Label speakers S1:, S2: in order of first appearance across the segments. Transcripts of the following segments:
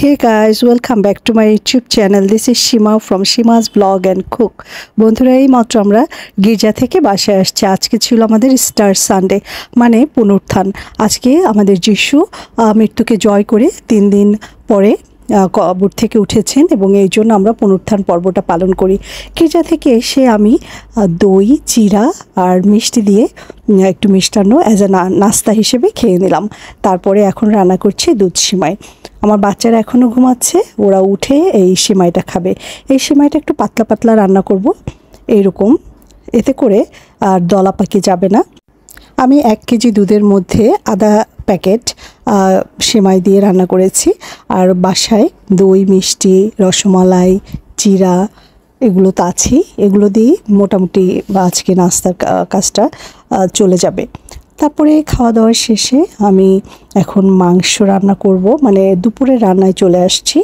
S1: Hey guys, welcome back to my YouTube channel. This is Shima from Shima's Vlog and Cook. বন্ধুরা এই মাত্র আমরা গির্জা থেকে বাসায় আসছি। আজকে ছিল আমাদের স্টার সানডে, মানে পুনরুত্থান। আজকে আমাদের যিশু মৃত্যুকে জয় করে 3 দিন পরে কবর থেকে উঠেছেন এবং এই জন্য আমরা পুনরুত্থান পর্বটা পালন করি। গির্জা থেকে এসে আমি দই, চিরা আর মিষ্টি দিয়ে একটু মিষ্টান্ন অ্যাজ এ নাস্তা হিসেবে খেয়ে নিলাম। তারপরে এখন রান্না করছি দুধ সিমাই। আমার বাচ্চারা এখনও ঘুমাচ্ছে, ওরা উঠে এই সিমাইটা খাবে। এই সিমাইটা একটু পাতলা পাতলা রান্না করব এইরকম, এতে করে আর দলা পাকি যাবে না। আমি 1 কেজি দুধের মধ্যে আধা প্যাকেট সিমাই দিয়ে রান্না করেছি। আর বাসায় দই, মিষ্টি, রসমালাই, চিরা এগুলো তো আছেই। এগুলো দিয়ে মোটামুটি আজকে নাস্তার কাজটা চলে যাবে। তারপরে খাওয়া দাওয়ার শেষে আমি এখন মাংস রান্না করব, মানে দুপুরের রান্নায় চলে আসছি।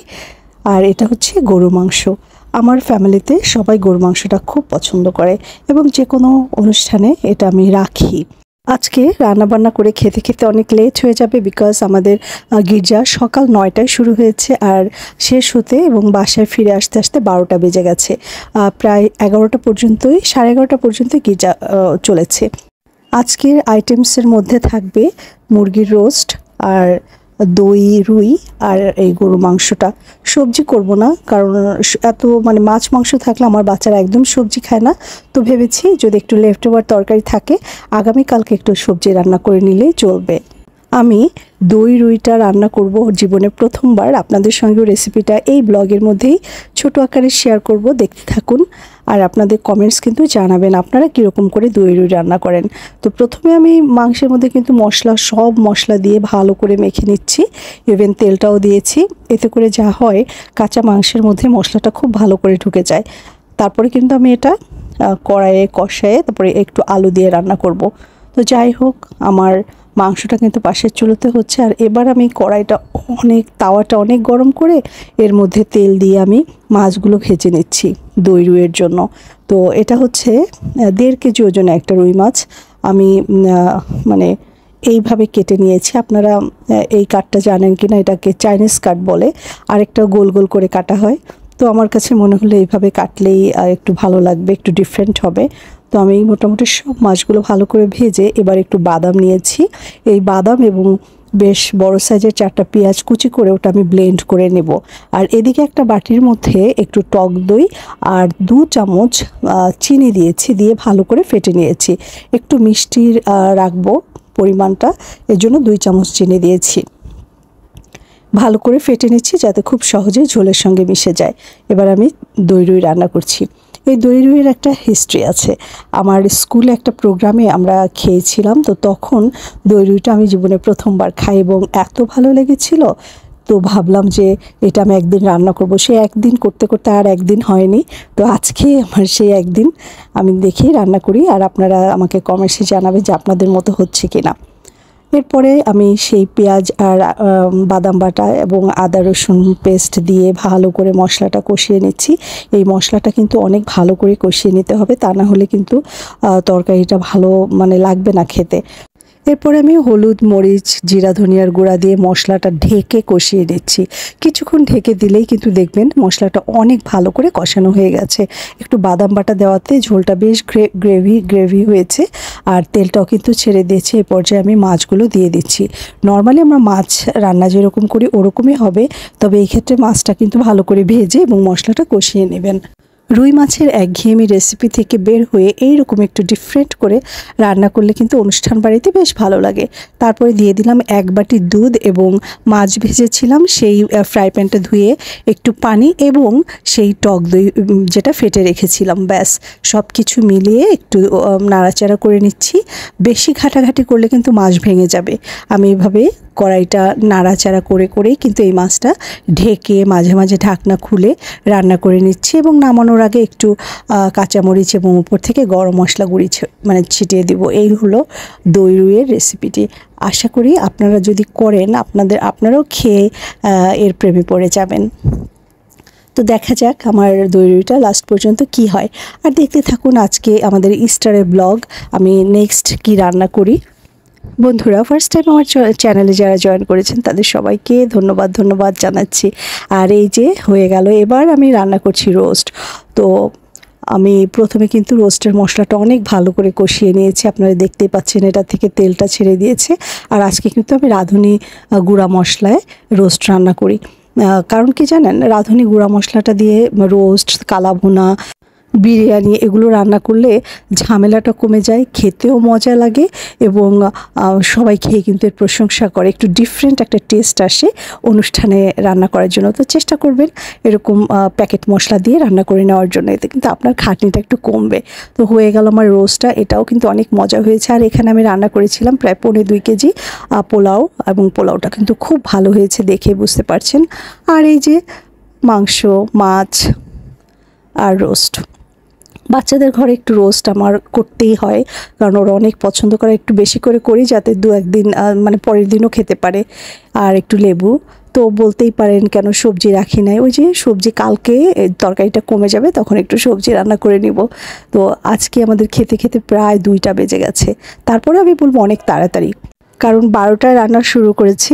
S1: আর এটা হচ্ছে গরু মাংস। আমার ফ্যামিলিতে সবাই গরু মাংসটা খুব পছন্দ করে এবং যে কোনো অনুষ্ঠানে এটা আমি রাখি। আজকে রান্নাবান্না করে খেতে খেতে অনেক লেট হয়ে যাবে, বিকজ আমাদের গির্জা সকাল 9টায় শুরু হয়েছে আর শেষ হতে এবং বাসায় ফিরে আসতে আসতে 12টা বেজে গেছে। প্রায় 11টা পর্যন্তই, 11:30 পর্যন্ত গির্জা চলেছে। আজকের আইটেমসের মধ্যে থাকবে মুরগির রোস্ট আর দই, রুই আর এই গরু মাংসটা। সবজি করব না, কারণ এত মানে মাছ মাংস থাকলে আমার বাচ্চারা একদম সবজি খায় না। তো ভেবেছি যদি একটু লেফট ওভার তরকারি থাকে আগামীকালকে একটু সবজি রান্না করে নিলেই চলবে। আমি দই রুইটা রান্না করব জীবনে প্রথমবার। আপনাদের সঙ্গে রেসিপিটা এই ব্লগের মধ্যেই ছোট আকারে শেয়ার করব, দেখতে থাকুন। আর আপনাদের কমেন্টস কিন্তু জানাবেন আপনারা কীরকম করে দই রুই রান্না করেন। তো প্রথমে আমি মাংসের মধ্যে কিন্তু সব মশলা দিয়ে ভালো করে মেখে নিচ্ছি, ইভেন তেলটাও দিয়েছি। এতে করে যা হয় কাঁচা মাংসের মধ্যে মশলাটা খুব ভালো করে ঢুকে যায়। তারপরে কিন্তু আমি এটা কড়াইয়ে কষায়ে তারপরে একটু আলু দিয়ে রান্না করব। তো যাই হোক, আমার মাংসটা কিন্তু পাশের চুলোতে হচ্ছে। আর এবার আমি তাওয়াটা অনেক গরম করে এর মধ্যে তেল দিয়ে আমি মাছগুলো ভেজে নিচ্ছি দই রুইয়ের জন্য। তো এটা হচ্ছে 1.5 কেজি ওজনে একটা রুই মাছ। আমি মানে এইভাবে কেটে নিয়েছি। আপনারা এই কাটটা জানেন কি না, এটাকে চাইনিজ কাট বলে, আরেকটা গোল গোল করে কাটা হয়। তো আমার কাছে মনে হলো এইভাবে কাটলেই একটু ভালো লাগবে, একটু ডিফারেন্ট হবে। তো আমি মোটামুটি সব মাছগুলো ভালো করে ভেজে এবার একটু বাদাম নিয়েছি। এই বাদাম এবং বেশ বড় সাইজের 4টা পেঁয়াজ কুচি করে ওটা আমি ব্লেন্ড করে নেব। আর এদিকে একটা বাটির মধ্যে একটু টক দই আর 2 চামচ চিনি দিয়েছি, দিয়ে ভালো করে ফেটে নিয়েছি। একটু মিষ্টির রাখবো পরিমাণটা, এর জন্য 2 চামচ চিনি দিয়েছি। ভালো করে ফেটে নিচ্ছি যাতে খুব সহজেই ঝোলের সঙ্গে মিশে যায়। এবার আমি দই রুই রান্না করছি। এই দই রুইয়ের একটা হিস্ট্রি আছে। আমার স্কুলে একটা প্রোগ্রামে আমরা খেয়েছিলাম, তো তখন দই রুইটা আমি জীবনে প্রথমবার খাই এবং এত ভালো লেগেছিল। তো ভাবলাম যে এটা আমি একদিন রান্না করব। সে একদিন করতে করতে আর একদিন হয়নি। তো আজকে আমার সেই একদিন, আমি দেখি রান্না করি আর আপনারা আমাকে কমেন্টসে জানাবেন যে আপনাদের মতো হচ্ছে কি না। এরপরে আমি সেই পেঁয়াজ আর বাদাম বাটা এবং আদা রসুন পেস্ট দিয়ে ভালো করে মশলাটা কষিয়ে নিচ্ছি। এই মশলাটা কিন্তু অনেক ভালো করে কষিয়ে নিতে হবে, তা না হলে কিন্তু তরকারিটা ভালো মানে লাগবে না খেতে। এরপরে আমি হলুদ, মরিচ, জিরা, ধনিয়ার গুঁড়া দিয়ে মশলাটা ঢেকে কষিয়ে নিচ্ছি। কিছুক্ষণ ঢেকে দিলেই কিন্তু দেখবেন মশলাটা অনেক ভালো করে কষানো হয়ে গেছে। একটু বাদাম বাটা দেওয়াতে ঝোলটা বেশ গ্রেভি হয়েছে আর তেলটাও কিন্তু ছেড়ে দিয়েছে। এই পর্যায়ে আমি মাছগুলো দিয়ে দিচ্ছি। নর্মালি আমরা মাছ রান্না যেরকম করি ওরকমই হবে, তবে এই ক্ষেত্রে মাছটা কিন্তু ভালো করে ভেজে এবং মশলাটা কষিয়ে নেবেন। রুই মাছের একঘেয়েমি রেসিপি থেকে বের হয়ে এইরকম একটু ডিফারেন্ট করে রান্না করলে কিন্তু অনুষ্ঠান বাড়িতে বেশ ভালো লাগে। তারপরে দিয়ে দিলাম 1 বাটি দুধ এবং মাছ ভেজেছিলাম সেই ফ্রাই প্যানটা ধুয়ে একটু পানি এবং সেই টক দই যেটা ফেটে রেখেছিলাম। ব্যাস সব কিছু মিলিয়ে একটু নাড়াচাড়া করে নিচ্ছি। বেশি ঘাটাঘাটি করলে কিন্তু মাছ ভেঙে যাবে। আমি এভাবে কড়াইটা নাড়াচাড়া করে করেই কিন্তু এই মাছটা ঢেকে মাঝে মাঝে ঢাকনা খুলে রান্না করে নিচ্ছি এবং নামানোর আগে একটু কাঁচামরিচ এবং উপর থেকে গরম মশলা গুঁড়ি মানে ছিটিয়ে দেব। এই হলো দই রুইয়ের রেসিপিটি। আশা করি আপনারা যদি করেন আপনারাও খেয়ে এর প্রেমে পড়ে যাবেন। তো দেখা যাক আমার দই রুইটা লাস্ট পর্যন্ত কি হয়। আর দেখতে থাকুন আজকে আমাদের ইস্টারের ব্লগ, আমি নেক্সট কি রান্না করি। বন্ধুরা ফার্স্ট টাইম আমার চ্যানেলে যারা জয়েন করেছেন তাদের সবাইকে ধন্যবাদ জানাচ্ছি। আর এই যে হয়ে গেল, এবার আমি রান্না করছি রোস্ট। তো আমি প্রথমে কিন্তু রোস্টের মশলাটা অনেক ভালো করে কষিয়ে নিয়েছি, আপনারা দেখতেই পাচ্ছেন এটা থেকে তেলটা ছেড়ে দিয়েছে। আর আজকে কিন্তু আমি রাঁধুনি গুঁড়া মশলায় রোস্ট রান্না করি। কারণ কি জানেন, রাঁধুনি গুঁড়া মশলাটা দিয়ে রোস্ট, কালাভুনা, বিরিয়ানি এগুলো রান্না করলে ঝামেলাটা কমে যায়, খেতেও মজা লাগে এবং সবাই খেয়ে কিন্তু এর প্রশংসা করে। একটু ডিফারেন্ট একটা টেস্ট আসে অনুষ্ঠানে রান্না করার জন্য। তো চেষ্টা করবেন এরকম প্যাকেট মশলা দিয়ে রান্না করে নেওয়ার জন্য, এতে কিন্তু আপনার খাটনিটা একটু কমবে। তো হয়ে গেল আমার রোস্টটা, এটাও কিন্তু অনেক মজা হয়েছে। আর এখানে আমি রান্না করেছিলাম প্রায় 2.25 কেজি পোলাও, এবং পোলাওটা কিন্তু খুব ভালো হয়েছে, দেখে বুঝতে পারছেন। আর এই যে মাংস, মাছ আর রোস্ট। বাচ্চাদের ঘরে একটু রোস্ট আমার করতেই হয়, কারণ ওরা অনেক পছন্দ করে। একটু বেশি করে করি যাতে 2-1 দিন মানে পরের দিনও খেতে পারে। আর একটু লেবু। তো বলতেই পারেন কেন সবজি রাখি নাই, ওই যে সবজি কালকে তরকারিটা কমে যাবে তখন একটু সবজি রান্না করে নিব। তো আজকে আমাদের খেতে খেতে প্রায় 2টা বেজে গেছে। তারপরে আমি বলবো অনেক তাড়াতাড়ি, কারণ 12টায় রান্না শুরু করেছি,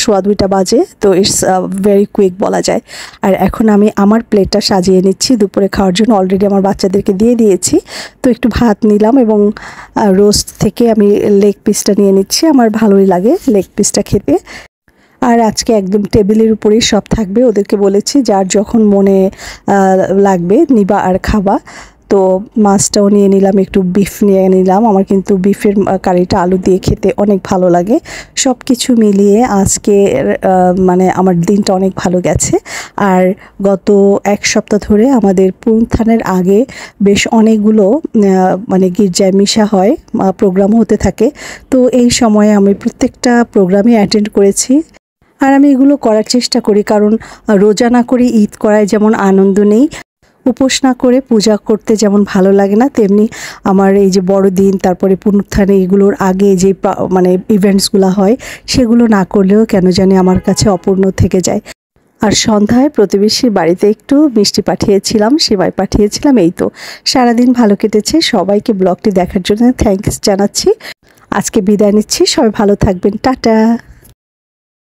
S1: সোয়া 2টা বাজে। তো ইটস ভেরি কুইক বলা যায়। আর এখন আমি আমার প্লেটটা সাজিয়ে নিচ্ছি দুপুরে খাওয়ার জন্য। অলরেডি আমার বাচ্চাদেরকে দিয়ে দিয়েছি। তো একটু ভাত নিলাম এবং রোস্ট থেকে আমি লেগ পিসটা নিয়ে নিচ্ছি। আমার ভালোই লাগে লেগ পিসটা খেতে। আর আজকে একদম টেবিলের উপরেই সব থাকবে, ওদেরকে বলেছি যার যখন মনে লাগবে নিবা আর খাবা। তো মাছটাও নিয়ে নিলাম, একটু বিফ নিয়ে নিলাম। আমার কিন্তু বিফের কারিটা আলু দিয়ে খেতে অনেক ভালো লাগে। সব কিছু মিলিয়ে আজকে মানে আমার দিনটা অনেক ভালো গেছে। আর গত 1 সপ্তাহ ধরে আমাদের পুনথানের আগে বেশ অনেকগুলো মানে গির্জায় মিশা হয়, প্রোগ্রাম হতে থাকে। তো এই সময়ে আমি প্রত্যেকটা প্রোগ্রামে অ্যাটেন্ড করেছি। আর আমি এগুলো করার চেষ্টা করি, কারণ রোজা না করে ঈদ করায় যেমন আনন্দ নেই, উপোস না করে পূজা করতে যেমন ভালো লাগে না, তেমনি আমার এই যে বড়দিন, তারপরে পুনরুত্থানে এগুলোর আগে যে মানে ইভেন্টসগুলো হয় সেগুলো না করলেও কেন জানি আমার কাছে অপূর্ণ থেকে যায়। আর সন্ধ্যায় প্রতিবেশীর বাড়িতে একটু মিষ্টি পাঠিয়েছিলাম, সেমাই পাঠিয়েছিলাম। এই তো সারাদিন ভালো কেটেছে। সবাইকে ব্লগটি দেখার জন্য থ্যাঙ্কস জানাচ্ছি। আজকে বিদায় নিচ্ছি, সবাই ভালো থাকবেন, টাটা।